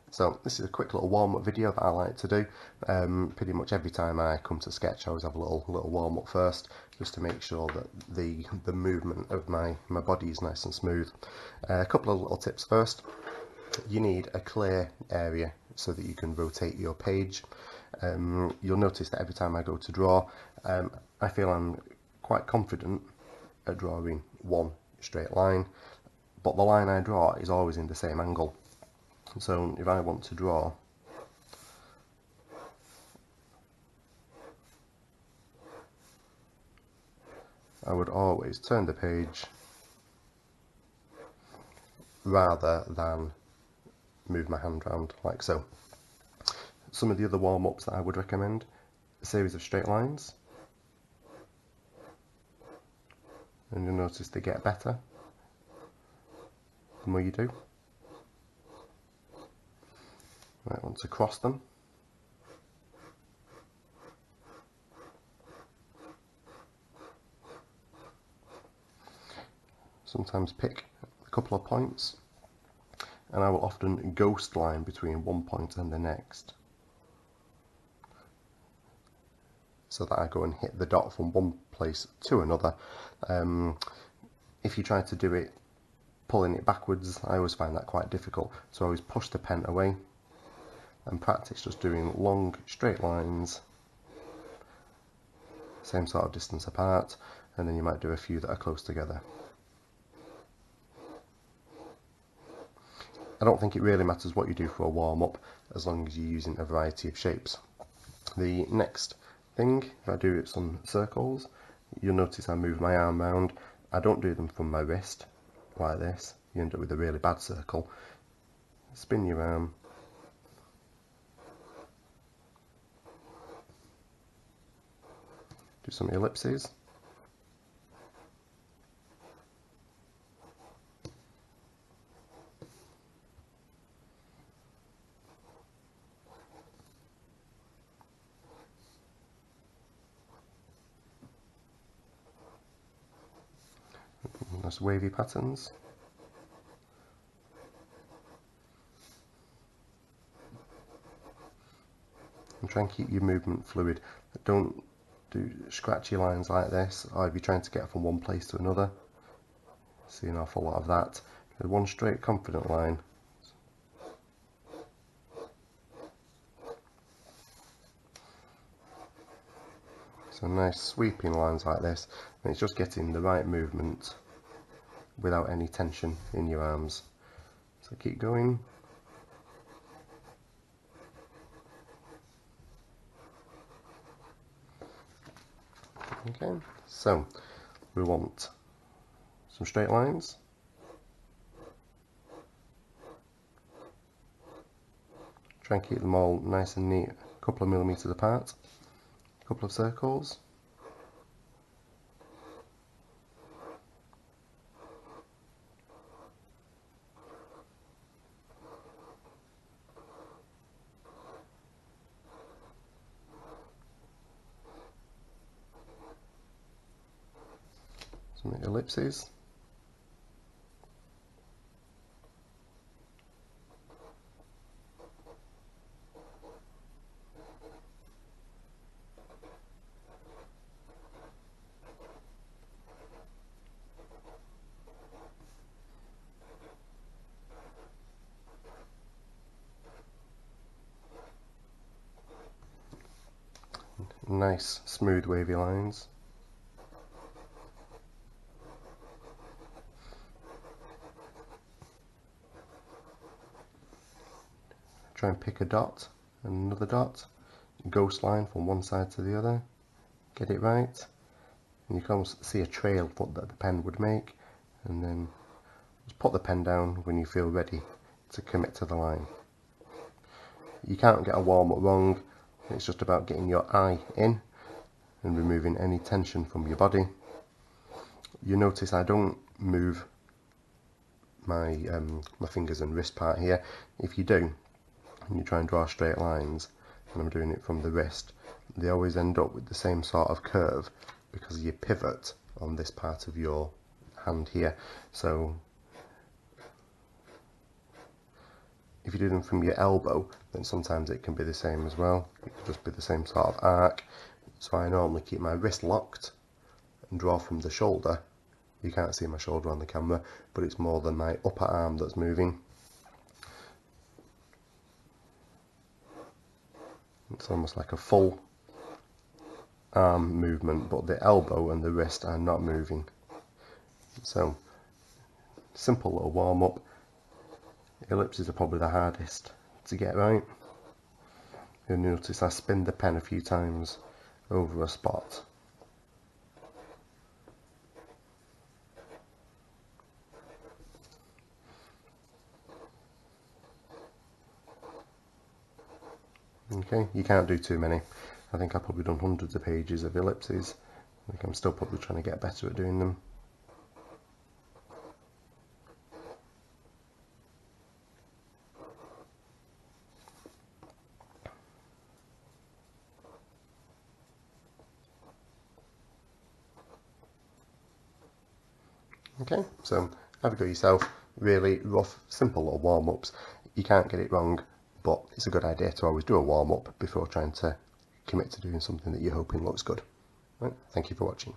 So this is a quick little warm-up video that I like to do. Pretty much every time I come to sketch, I always have a little warm-up first, just to make sure that the movement of my body is nice and smooth. A couple of little tips first. You need a clear area so that you can rotate your page. You'll notice that every time I go to draw, I feel I'm quite confident at drawing one straight line, but the line I draw is always in the same angle. So if I want to draw I would always turn the page rather than move my hand around like so. Some of the other warm-ups that I would recommend: a series of straight lines, and you'll notice they get better the more you do. Right, want to cross them. Sometimes pick a couple of points, and I will often ghost line between one point and the next, so that I go and hit the dot from one place to another. If you try to do it pulling it backwards, I always find that quite difficult, so I always push the pen away and practice just doing long straight lines, same sort of distance apart, and then you might do a few that are close together. I don't think it really matters what you do for a warm-up, as long as you're using a variety of shapes. The next thing, if I do some circles, you'll notice I move my arm round. I don't do them from my wrist like this, you end up with a really bad circle. Spin your arm, do some ellipses. Nice wavy patterns. And try and keep your movement fluid. Don't do scratchy lines like this, or if you're trying to get from one place to another. See an awful lot of that. With one straight confident line. So nice sweeping lines like this, and it's just getting the right movement without any tension in your arms. So keep going. Okay, so we want some straight lines. Try and keep them all nice and neat, a couple of millimeters apart, a couple of circles. Some ellipses. Nice smooth wavy lines. Try and pick a dot and another dot, ghost line from one side to the other, get it right, and you can almost see a trail that the pen would make, and then just put the pen down when you feel ready to commit to the line. You can't get a warm-up wrong, it's just about getting your eye in and removing any tension from your body. You notice I don't move my fingers and wrist part here. If you do, and you try and draw straight lines, and I'm doing it from the wrist, they always end up with the same sort of curve because you pivot on this part of your hand here. So if you do them from your elbow, then sometimes it can be the same as well. It could just be the same sort of arc. So I normally keep my wrist locked and draw from the shoulder. You can't see my shoulder on the camera, but it's more than my upper arm that's moving. It's almost like a full arm movement, but the elbow and the wrist are not moving. So, simple little warm-up. Ellipses are probably the hardest to get right. You'll notice I spin the pen a few times over a spot. Okay, you can't do too many. I think I've probably done hundreds of pages of ellipses. I think I'm still probably trying to get better at doing them. Okay, so have a go yourself. Really rough, simple little warm-ups. You can't get it wrong, but it's a good idea to always do a warm-up before trying to commit to doing something that you're hoping looks good. Right, thank you for watching.